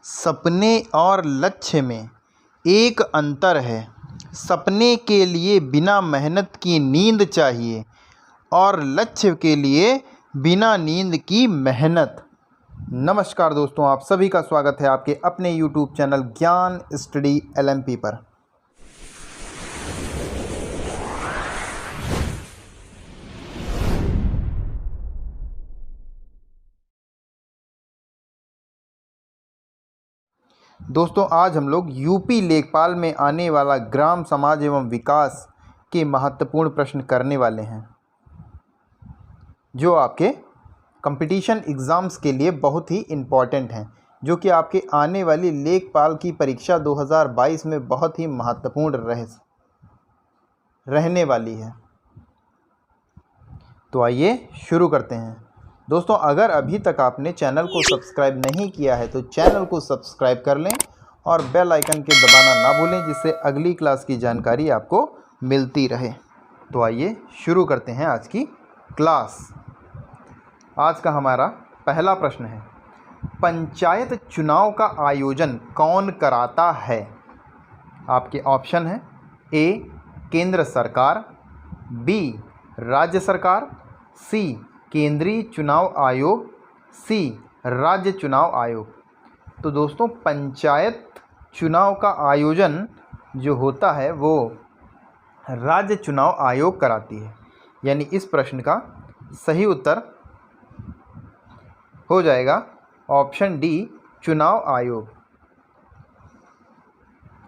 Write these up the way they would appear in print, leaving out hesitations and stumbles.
सपने और लक्ष्य में एक अंतर है। सपने के लिए बिना मेहनत की नींद चाहिए और लक्ष्य के लिए बिना नींद की मेहनत। नमस्कार दोस्तों, आप सभी का स्वागत है आपके अपने YouTube चैनल ज्ञान स्टडी LMP पर। दोस्तों, आज हम लोग यूपी लेखपाल में आने वाला ग्राम समाज एवं विकास के महत्वपूर्ण प्रश्न करने वाले हैं, जो आपके कंपटीशन एग्ज़ाम्स के लिए बहुत ही इम्पॉर्टेंट हैं, जो कि आपके आने वाली लेखपाल की परीक्षा 2022 में बहुत ही महत्वपूर्ण रहने वाली है। तो आइए शुरू करते हैं। दोस्तों, अगर अभी तक आपने चैनल को सब्सक्राइब नहीं किया है तो चैनल को सब्सक्राइब कर लें और बेल आइकन के दबाना ना भूलें, जिससे अगली क्लास की जानकारी आपको मिलती रहे। तो आइए शुरू करते हैं आज की क्लास। आज का हमारा पहला प्रश्न है, पंचायत चुनाव का आयोजन कौन कराता है? आपके ऑप्शन हैं ए केंद्र सरकार, बी राज्य सरकार, सी केंद्रीय चुनाव आयोग, सी राज्य चुनाव आयोग। तो दोस्तों, पंचायत चुनाव का आयोजन जो होता है वो राज्य चुनाव आयोग कराती है, यानी इस प्रश्न का सही उत्तर हो जाएगा ऑप्शन डी चुनाव आयोग।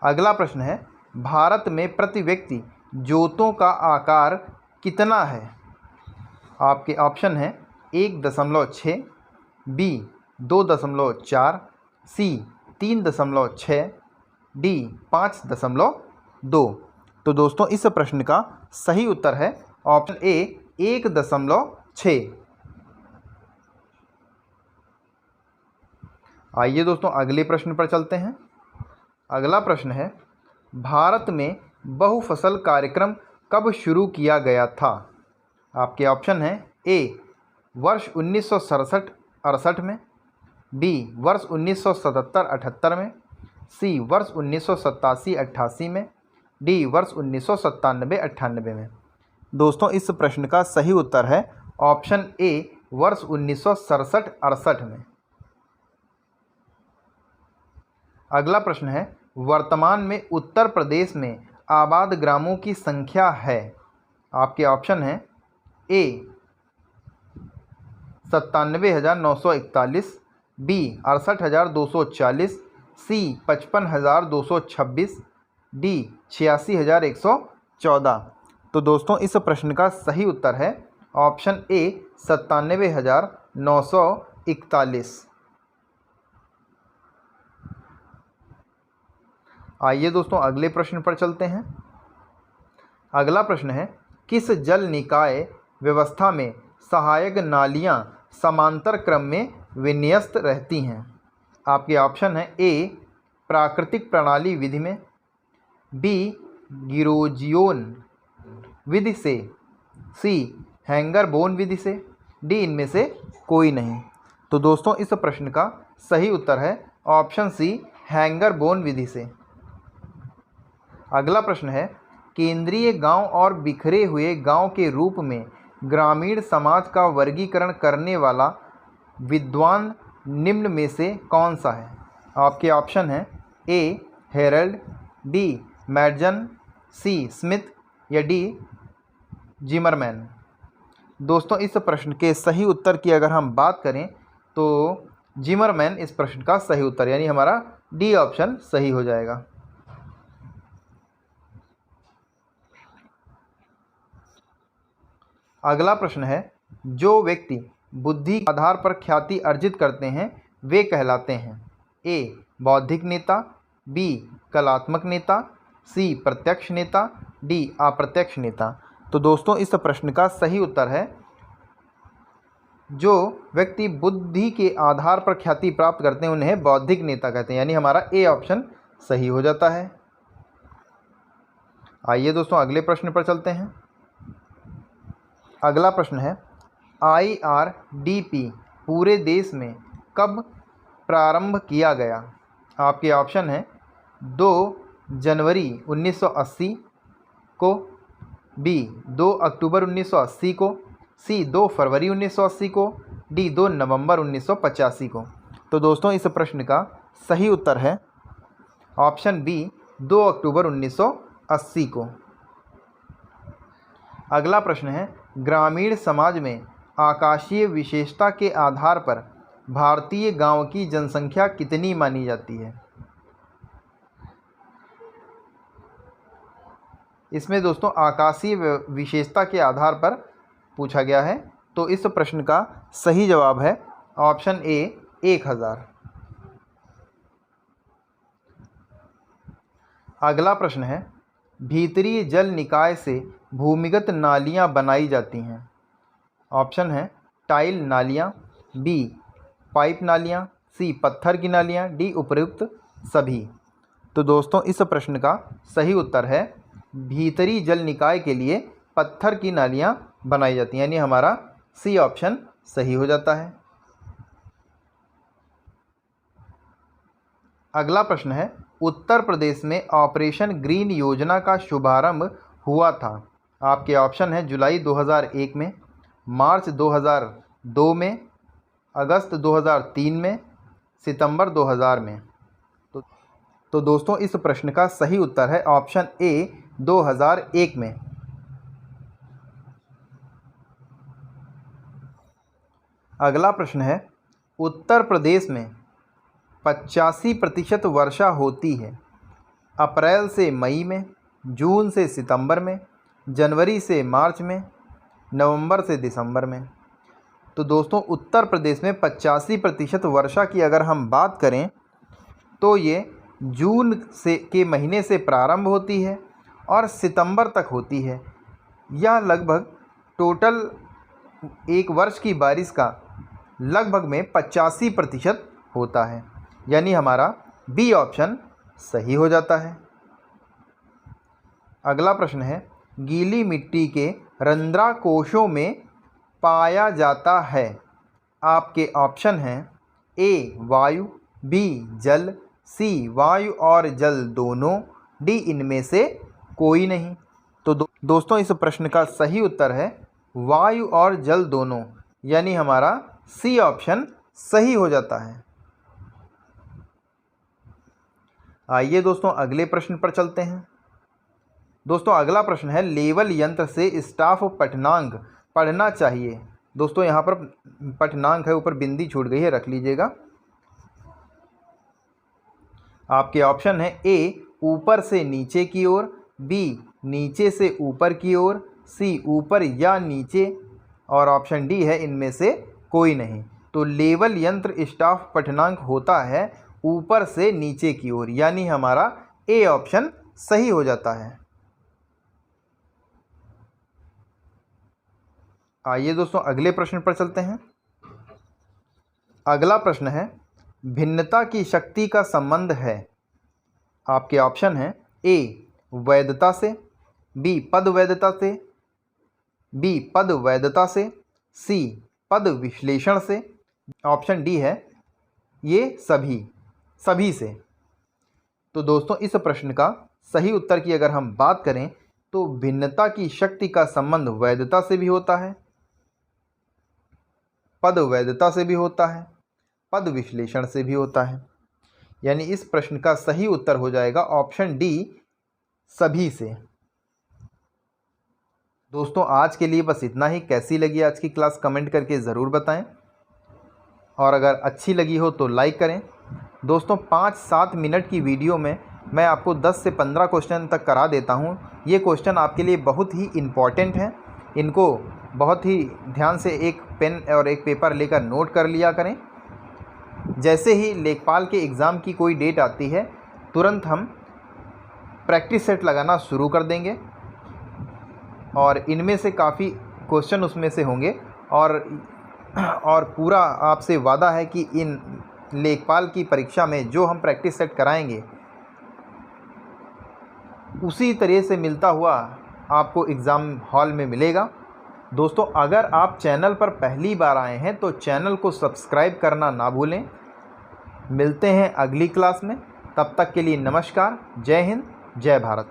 अगला प्रश्न है, भारत में प्रति व्यक्ति जोतों का आकार कितना है? आपके ऑप्शन हैं 1.6, बी 2.4, सी 3.6, डी 5.2। तो दोस्तों, इस प्रश्न का सही उत्तर है ऑप्शन ए 1.6। आइए दोस्तों, अगले प्रश्न पर चलते हैं। अगला प्रश्न है, भारत में बहुफसल कार्यक्रम कब शुरू किया गया था? आपके ऑप्शन हैं ए वर्ष 1967-68 में, बी वर्ष 1977-78 में, सी वर्ष 1987-88 में, डी वर्ष 1997-98 में। दोस्तों, इस प्रश्न का सही उत्तर है ऑप्शन ए वर्ष 1967-68 में। अगला प्रश्न है, वर्तमान में उत्तर प्रदेश में आबाद ग्रामों की संख्या है? आपके ऑप्शन हैं ए 97,941, बी 68,240, सी 55,226, डी 86,114। तो दोस्तों, इस प्रश्न का सही उत्तर है ऑप्शन ए 97,941। आइए दोस्तों, अगले प्रश्न पर चलते हैं। अगला प्रश्न है, किस जल निकाय व्यवस्था में सहायक नालियां समांतर क्रम में विन्यस्त रहती हैं? आपके ऑप्शन हैं ए प्राकृतिक प्रणाली विधि में, बी गिरोजियोन विधि से, सी हैंगर बोन विधि से, डी इनमें से कोई नहीं। तो दोस्तों, इस प्रश्न का सही उत्तर है ऑप्शन सी हैंगर बोन विधि से। अगला प्रश्न है, केंद्रीय गांव और बिखरे हुए गांव के रूप में ग्रामीण समाज का वर्गीकरण करने वाला विद्वान निम्न में से कौन सा है? आपके ऑप्शन हैं ए हेरल्ड, बी मैडजन, सी स्मिथ या डी जिमरमैन। दोस्तों, इस प्रश्न के सही उत्तर की अगर हम बात करें तो जिमरमैन इस प्रश्न का सही उत्तर, यानी हमारा डी ऑप्शन सही हो जाएगा। अगला प्रश्न है, जो व्यक्ति बुद्धि के आधार पर ख्याति अर्जित करते हैं वे कहलाते हैं? ए बौद्धिक नेता, बी कलात्मक नेता, सी प्रत्यक्ष नेता, डी अप्रत्यक्ष नेता। तो दोस्तों, इस प्रश्न का सही उत्तर है, जो व्यक्ति बुद्धि के आधार पर ख्याति प्राप्त करते हैं उन्हें बौद्धिक नेता कहते हैं, यानी हमारा ए ऑप्शन सही हो जाता है। आइए दोस्तों, अगले प्रश्न पर चलते हैं। अगला प्रश्न है, IRDP पूरे देश में कब प्रारंभ किया गया? आपके ऑप्शन हैं 2 जनवरी 1980 को, बी 2 अक्टूबर 1980 को, सी 2 फरवरी 1980 को, डी 2 नवंबर 1985 को। तो दोस्तों इस प्रश्न का सही उत्तर है ऑप्शन बी 2 अक्टूबर 1980 को। अगला प्रश्न है, ग्रामीण समाज में आकाशीय विशेषता के आधार पर भारतीय गांव की जनसंख्या कितनी मानी जाती है? इसमें दोस्तों आकाशीय विशेषता के आधार पर पूछा गया है, तो इस प्रश्न का सही जवाब है ऑप्शन ए 1000। अगला प्रश्न है, भीतरी जल निकाय से भूमिगत नालियां बनाई जाती हैं। ऑप्शन है टाइल नालियां, बी पाइप नालियां, सी पत्थर की नालियां, डी उपयुक्त सभी। तो दोस्तों इस प्रश्न का सही उत्तर है भीतरी जल निकाय के लिए पत्थर की नालियां बनाई जाती हैं, यानी हमारा सी ऑप्शन सही हो जाता है। अगला प्रश्न है, उत्तर प्रदेश में ऑपरेशन ग्रीन योजना का शुभारंभ हुआ था। आपके ऑप्शन है जुलाई 2001 में, मार्च 2002 में, अगस्त 2003 में, सितंबर 2000 में। तो दोस्तों इस प्रश्न का सही उत्तर है ऑप्शन ए 2001 में। अगला प्रश्न है, उत्तर प्रदेश में 85% वर्षा होती है अप्रैल से मई में, जून से सितंबर में, जनवरी से मार्च में, नवंबर से दिसंबर में। तो दोस्तों उत्तर प्रदेश में 85% वर्षा की अगर हम बात करें तो ये जून से के महीने से प्रारंभ होती है और सितंबर तक होती है। यह लगभग टोटल एक वर्ष की बारिश का लगभग में 85% होता है, यानी हमारा बी ऑप्शन सही हो जाता है। अगला प्रश्न है, गीली मिट्टी के रंध्राकोशों में पाया जाता है। आपके ऑप्शन हैं ए वायु, बी जल, सी वायु और जल दोनों, डी इनमें से कोई नहीं। तो दोस्तों इस प्रश्न का सही उत्तर है वायु और जल दोनों, यानी हमारा सी ऑप्शन सही हो जाता है। आइए दोस्तों अगले प्रश्न पर चलते हैं। दोस्तों अगला प्रश्न है, लेवल यंत्र से स्टाफ पठनांक पढ़ना चाहिए। दोस्तों यहाँ पर पठनांक है, ऊपर बिंदी छूट गई है, रख लीजिएगा। आपके ऑप्शन है ए ऊपर से नीचे की ओर, बी नीचे से ऊपर की ओर, सी ऊपर या नीचे, और ऑप्शन डी है इनमें से कोई नहीं। तो लेवल यंत्र स्टाफ पठनांक होता है ऊपर से नीचे की ओर, यानी हमारा ए ऑप्शन सही हो जाता है। आइए दोस्तों अगले प्रश्न पर चलते हैं। अगला प्रश्न है, भिन्नता की शक्ति का संबंध है। आपके ऑप्शन हैं ए वैधता से, बी पद वैधता से, बी पद वैधता से, सी पद विश्लेषण से, ऑप्शन डी है ये सभी से। तो दोस्तों इस प्रश्न का सही उत्तर की अगर हम बात करें तो भिन्नता की शक्ति का संबंध वैधता से भी होता है, पद वैधता से भी होता है, पद विश्लेषण से भी होता है, यानी इस प्रश्न का सही उत्तर हो जाएगा ऑप्शन डी सभी से। दोस्तों आज के लिए बस इतना ही। कैसी लगी आज की क्लास कमेंट करके ज़रूर बताएं, और अगर अच्छी लगी हो तो लाइक करें। दोस्तों 5-7 मिनट की वीडियो में मैं आपको 10 से 15 क्वेश्चन तक करा देता हूं। ये क्वेश्चन आपके लिए बहुत ही इम्पॉर्टेंट हैं, इनको बहुत ही ध्यान से एक पेन और एक पेपर लेकर नोट कर लिया करें। जैसे ही लेखपाल के एग्ज़ाम की कोई डेट आती है तुरंत हम प्रैक्टिस सेट लगाना शुरू कर देंगे, और इनमें से काफ़ी क्वेश्चन उसमें से होंगे, और पूरा आपसे वादा है कि इन लेखपाल की परीक्षा में जो हम प्रैक्टिस सेट कराएंगे उसी तरह से मिलता हुआ आपको एग्ज़ाम हॉल में मिलेगा। दोस्तों अगर आप चैनल पर पहली बार आए हैं तो चैनल को सब्सक्राइब करना ना भूलें, मिलते हैं अगली क्लास में। तब तक के लिए नमस्कार। जय हिंद, जय भारत।